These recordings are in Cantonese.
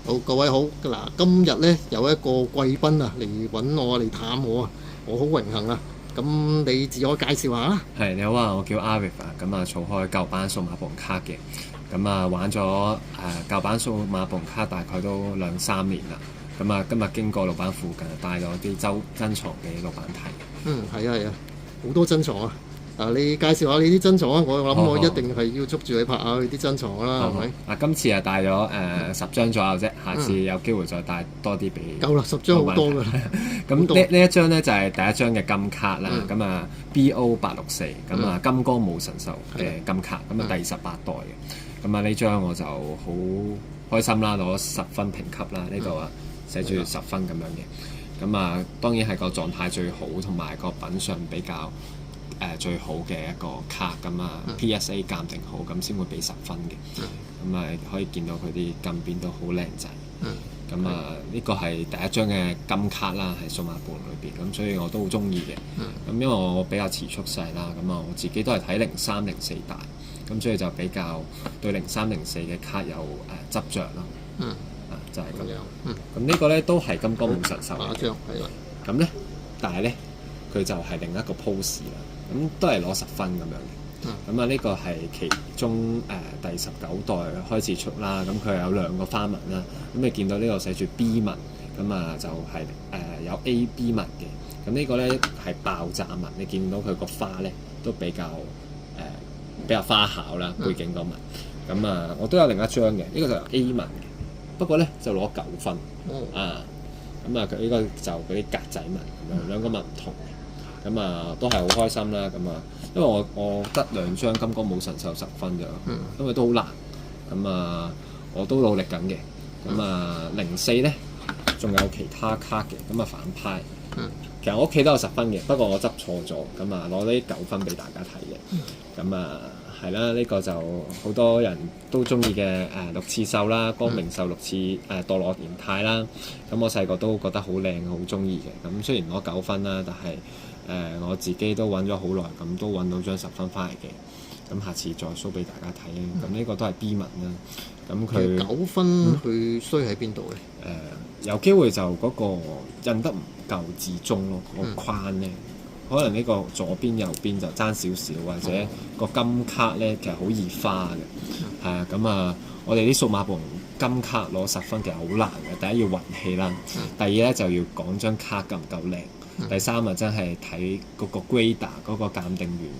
好，各位好。嗱，今日咧有一個貴賓啊嚟揾我嚟探我啊，我好榮幸啊。咁你自我介紹下啦。係，你好啊，我叫 Arif 啊，咁啊儲開舊版數碼暴龍卡嘅，咁啊玩咗舊版數碼暴龍卡大概都2-3年啦，咁啊今日經過老闆附近帶咗啲珍藏俾老闆睇。係啊係啊，好多珍藏啊！你介紹下你啲珍藏啊，我諗我一定係要捉住你拍下佢啲珍藏啦，係咪？今次帶咗10張左右啫，下次有機會再帶多啲俾。夠啦，10張好多㗎啦。咁呢一張咧就係第一張嘅金卡啦，咁啊 BO864，咁啊金剛武神獸嘅金卡，咁啊第18代嘅，咁啊呢張我就好開心啦，攞10分評級啦，呢度啊寫住10分咁樣嘅，咁啊當然係個狀態最好，同埋個品相比較最好嘅一個卡，咁啊 PSA 鑑定好，咁先會俾10分嘅，咁啊可以見到佢啲金邊都好靚仔。咁啊，呢個係第一張嘅金卡啦，喺數碼暴龍裏邊，咁所以我都好中意嘅。咁因為我比較遲出世啦，咁啊我自己都係睇03、04大，咁所以就比較對03、04嘅卡有執着咯。就係咁樣。咁呢個咧都係金剛武神獸嚟嘅。咁咧，但係咧佢就係另一個 pose 啦，咁都係攞10分咁樣嘅。咁啊，呢個係其中第19代開始出啦。咁佢有2個花紋啦。咁你見到呢個寫住 B 紋，咁啊就係有 AB 紋嘅。咁呢個咧係爆炸紋，你見到佢個花咧都比較花巧啦，背景個紋。咁啊，我都有另一張嘅，呢個就 A 紋嘅，不過咧就攞9分。咁啊，佢呢個就嗰啲格仔紋咁樣，2個紋唔同嘅。咁啊，都係好開心啦。咁啊，因為我得2張金剛武神獸10分咋，因為都好難。咁啊，我都努力緊嘅。咁啊，04咧仲有其他卡嘅，咁啊反派。其實我屋企都有10分嘅，不過我執錯咗，咁啊攞呢9分俾大家睇嘅。咁啊係啦，呢個就好多人都中意嘅六翅獸啦，光明獸6翅墮落形態啦。咁我細個都覺得好靚，好中意嘅。咁雖然攞9分啦，但係我自己都揾咗好耐，咁都揾到張10分翻嚟嘅。咁下次再 show 俾大家睇。咁呢個都係 B 紋啦。咁佢9分佢衰喺邊度咧？有機會就嗰個印得唔夠至中咯，個框咧。可能呢個左邊右邊就爭少少，或者個金卡咧其實好易花嘅。係啊，咁啊，我哋啲數碼暴龍金卡攞10分其實好難嘅。第一要運氣啦，第二咧就要講張卡夠唔夠靚，第三啊真係睇嗰個 grader 嗰個鑑定員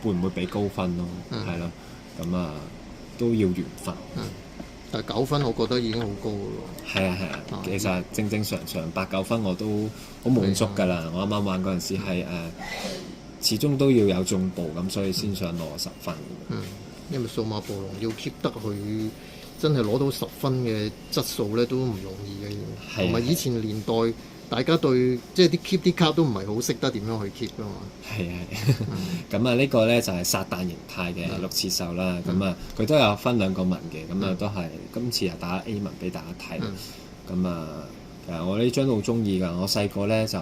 會唔會俾高分咯，係咯，咁啊都要緣分。但係9分我覺得已經好高咯。係啊，其實正常8-9分我都好滿足㗎啦。我啱啱玩嗰陣時係始終都要有進步咁，所以先想攞10分。因為數碼暴龍要 keep 得佢真係攞到10分嘅質素咧，都唔容易嘅。同埋以前年代大家對即係啲 keep 啲卡都唔係好識得點樣去 keep 㗎嘛。係。咁啊，呢個咧就係撒旦形態嘅6翅獸啦。咁啊，佢都有分2個紋嘅。咁啊，都係今次係打 A 紋俾大家睇。咁啊，其實我呢張都好中意㗎。我細個咧就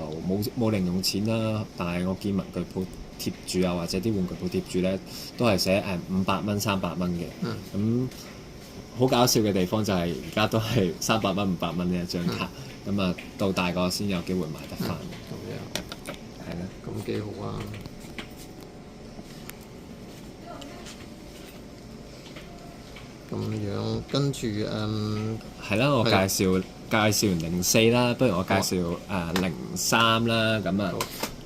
冇零用錢啦，但係我見文具鋪貼住啊，或者啲玩具鋪貼住咧，都係寫500蚊、300蚊嘅。咁好搞笑嘅地方就係而家都係300蚊、500蚊呢一張卡。咁啊，到大個先有機會買得翻。係啦，咁幾好啊！咁樣跟住係啦，我介紹完04啦，不如我介紹03啦。咁啊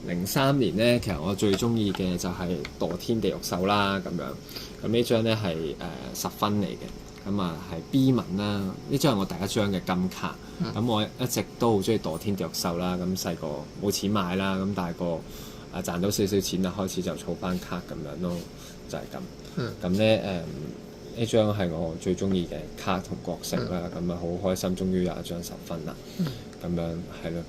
，03年咧，其實我最中意嘅就係墮天地獄獸啦。咁樣，咁呢張咧係10分嚟嘅。咁啊係 B 紋啦，呢張係我第一張嘅金卡。咁我一直都好中意墮天地獄獸啦。咁細個冇錢買啦，咁大個賺到少少錢啦，開始就儲翻卡咁樣咯，就係咁。咁咧呢張係我最中意嘅卡同角色啦。咁啊好開心，終於有一張10分啦。咁樣係咯，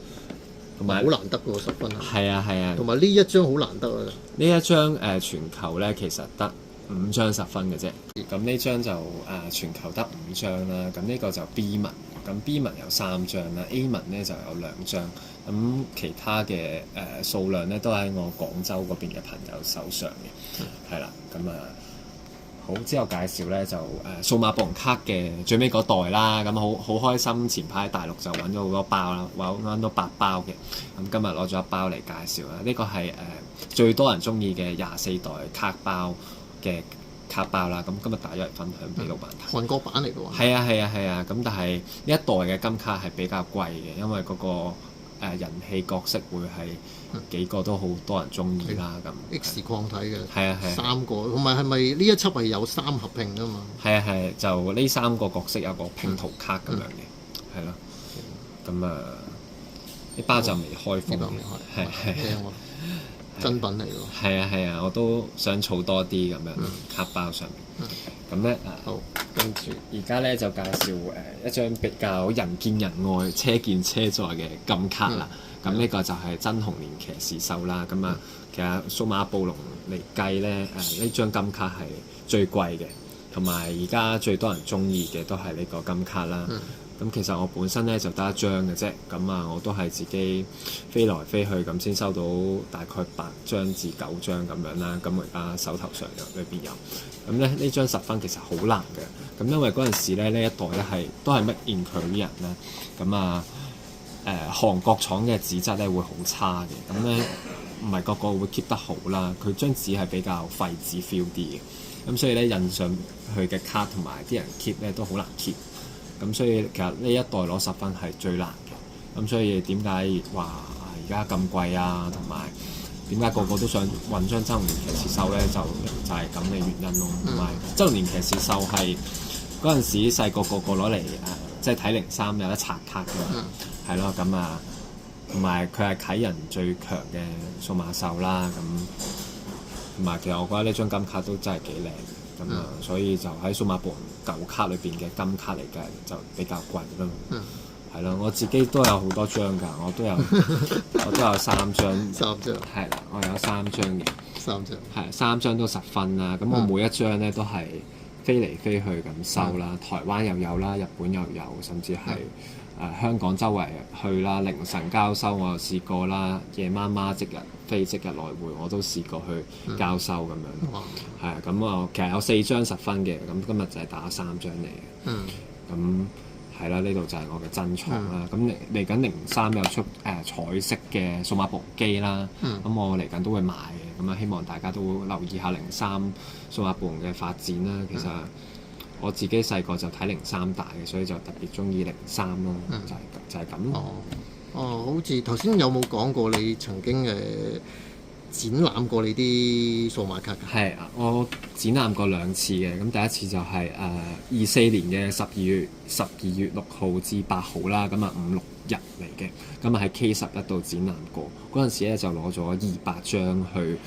同埋好難得喎10分。係啊。同埋呢一張好難得啊！呢一張全球咧其實得5張10分嘅啫。咁呢張就全球得5張啦。咁呢個就 B 紋，咁 B 紋有3張啦，A 紋咧就有2張。咁其他嘅數量咧都喺我廣州嗰邊嘅朋友手上嘅。係啦，咁好，之後介紹咧就數碼暴龍卡嘅最尾嗰代啦，咁好開心。前排喺大陸就揾咗好多包啦，揾到8包嘅，咁今日攞咗1包嚟介紹啦。呢個係最多人中意嘅24代卡包嘅卡包啦，咁今日大約嚟分享俾老闆睇。韓國版嚟嘅喎。係啊，咁但係呢一代嘅金卡係比較貴嘅，因為嗰個人氣角色會係幾個都好多人中意啦。咁 X 礦體嘅。係啊， 3個，同埋係咪呢一輯係有3合拼㗎嘛？係，就呢3個角色有個拼圖卡咁樣嘅，係咯。咁呢包就未開封嘅，係真品嚟喎。係啊，我都想儲多啲咁樣卡包上面。咁咧好，跟住而家咧就介紹一張比較人見人愛、車見車載嘅金卡啦。咁呢個就係真紅蓮騎士獸啦。咁其實數碼暴龍嚟計咧，呢張金卡係最貴嘅，同埋而家最多人中意嘅都係呢個金卡啦。咁其實我本身咧就得1張嘅啫，咁我都係自己飛來飛去咁先收到大概8張至9張咁樣啦。咁我而家手頭上裏邊有，咁咧呢張10分其實好難嘅。咁因為嗰陣時咧呢一代咧都係 Made in Korea 啦，咁韓國廠嘅紙質咧會好差嘅，咁咧唔係個個會 keep 得好啦。佢張紙係比較廢紙 feel 啲嘅，咁所以咧印上去嘅卡同埋啲人 keep 咧都好難 keep。咁所以其實呢一代攞10分係最難嘅，咁所以點解話而家咁貴啊？同埋點解個個都想揾張真紅蓮騎士獸咧？就係咁嘅原因咯。同埋真紅蓮騎士獸係嗰陣時細個個攞嚟即係睇03有得刷卡嘅，係咯。咁同埋佢係啟人最強嘅數碼獸啦。咁同埋其實我覺得呢張金卡都真係幾靚。咁所以就喺數碼暴龍舊卡裏邊嘅金卡嚟計就比較貴咯。係咯，我自己都有好多張㗎，我都有3張。3張。係啦，我有3張嘅。3張。係3張都10分啦。咁我每一張咧都係飛嚟飛去咁收啦，台灣又有啦，日本又有，甚至係香港周圍去啦，凌晨交收我又試過啦，夜媽媽即日飛即日來回我都試過去交收咁樣。係啊，咁我其實有4張10分嘅，咁今日就係打3張嚟嘅。咁係啦，呢度就係我嘅珍藏啦。咁嚟緊03有出彩色嘅數碼暴龍機啦。咁我嚟緊都會買嘅，咁希望大家都留意下03數碼暴龍嘅發展啦。其實我自己細個就睇03大嘅，所以就特別中意03咯。就係咁咯。好似頭先有冇講過你曾經展覽過你啲數碼卡㗎？係啊，我展覽過2次嘅。咁第一次就係24年嘅12月6號至8號啦，咁5、6日嚟嘅。咁喺 K11度展覽過，嗰陣時咧就攞咗200張去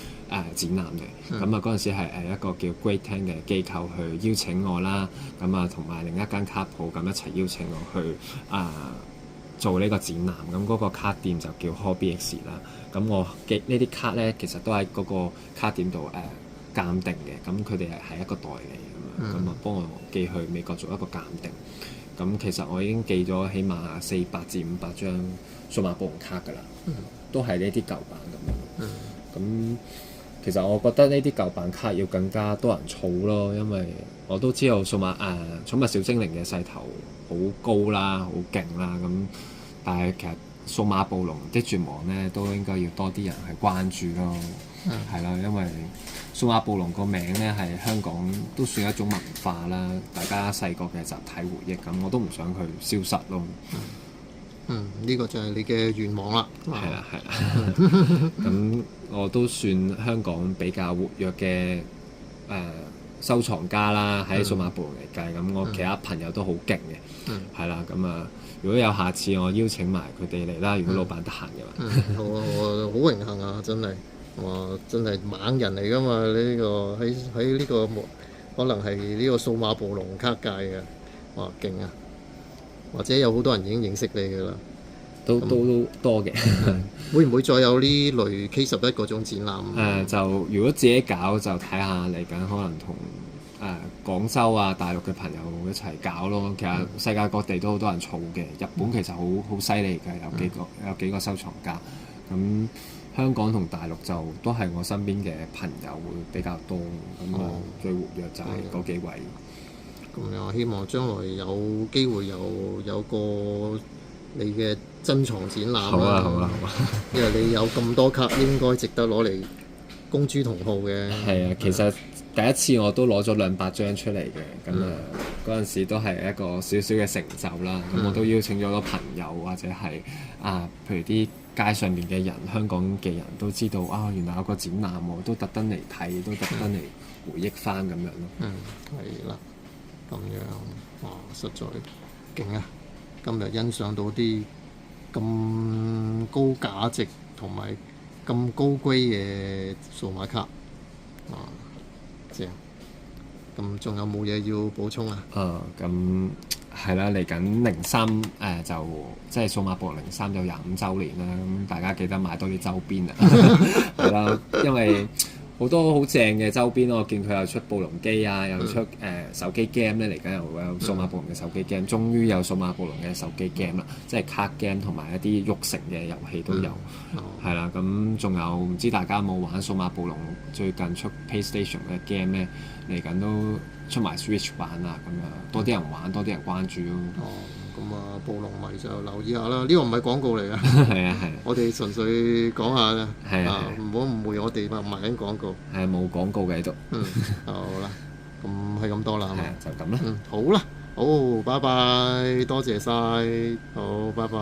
展覽嘅。咁嗰陣時係一個叫 Great Ten 嘅機構去邀請我啦，咁同埋另一間卡鋪咁一齊邀請我去做呢個展覽。咁嗰個卡店就叫 HobbyX 啦。咁我寄呢啲卡咧，其實都喺嗰個卡店度鑑定嘅。咁佢哋係一個代理咁啊，幫我寄去美國做一個鑑定。咁其實我已經寄咗起碼400至500張數碼暴龍卡㗎啦，都係呢啲舊版咁樣。咁其實我覺得呢啲舊版卡要更加多人儲咯，因為我都知道寵物小精靈嘅勢頭好高啦，好勁啦。咁但係其實數碼暴龍的絕望咧，都應該要多啲人去關注咯。係啦，因為數碼暴龍個名咧係香港都算一種文化啦，大家細個嘅集體回憶，咁我都唔想佢消失咯。呢個就係你嘅願望啦。係啦。咁我都算香港比較活躍嘅收藏家啦，喺數碼暴龍嚟計。咁我其他朋友都好勁嘅。係啦，咁如果有下次我邀請埋佢哋嚟啦，如果老闆得閒嘅話。我好榮幸啊，真係。真係猛人嚟㗎嘛！呢個喺呢個可能係呢個數碼暴龍卡界嘅，哇勁啊！或者有好多人已經認識你㗎啦，都多嘅。會唔會再有呢類 K11嗰種展覽？就如果自己搞就睇下嚟緊，可能同廣州啊、大陸嘅朋友一齊搞咯。其實世界各地都好多人儲嘅，日本其實好犀利嘅，有幾個收藏家。咁香港同大陸就都係我身邊嘅朋友會比較多，咁啊最活躍就係嗰幾位。咁樣希望將來有機會有個你嘅珍藏展覽啦。好啊好啊好啊！因為你有咁多卡，應該值得攞嚟公諸同好嘅。係啊，其實第一次我都攞咗200張出嚟嘅，咁啊嗰陣時都係一個少少嘅成就啦。咁我都邀請咗好多朋友或者係譬如啲街上面嘅人，香港嘅人都知道原來有個展覽喎，都特登嚟睇，都特登嚟回憶翻咁樣咯。係啦，咁樣哇，實在勁啊！今日欣賞到啲咁高價值同埋咁高規嘅數碼卡，正。咁仲有冇嘢要補充啊？咁係啦，嚟緊03就即係數碼暴龍03就25週年啦，咁大家記得買多啲周邊啊，係啦，因為好多好正嘅周邊，我見佢又出暴龍機啊，又出手機 game 咧，嚟緊又會有數碼暴龍嘅手機 game，終於有數碼暴龍嘅手機 game 啦，即係卡 game 同埋一啲育成嘅遊戲都有，係啦，咁仲有唔知大家有冇玩數碼暴龍最近出 PlayStation 嘅 game 咧？嚟緊都出埋 Switch 版啦，咁樣多啲人玩，多啲人關注咯。咁暴龍迷就留意下啦。呢個唔係廣告嚟嘅，係啊係。我哋純粹講下啫。係啊，唔好誤會我哋賣緊廣告。係冇廣告嘅喺度。好啦，咁係咁多啦，係咪？就咁啦。好啦，好，拜拜，多謝晒，好，拜拜。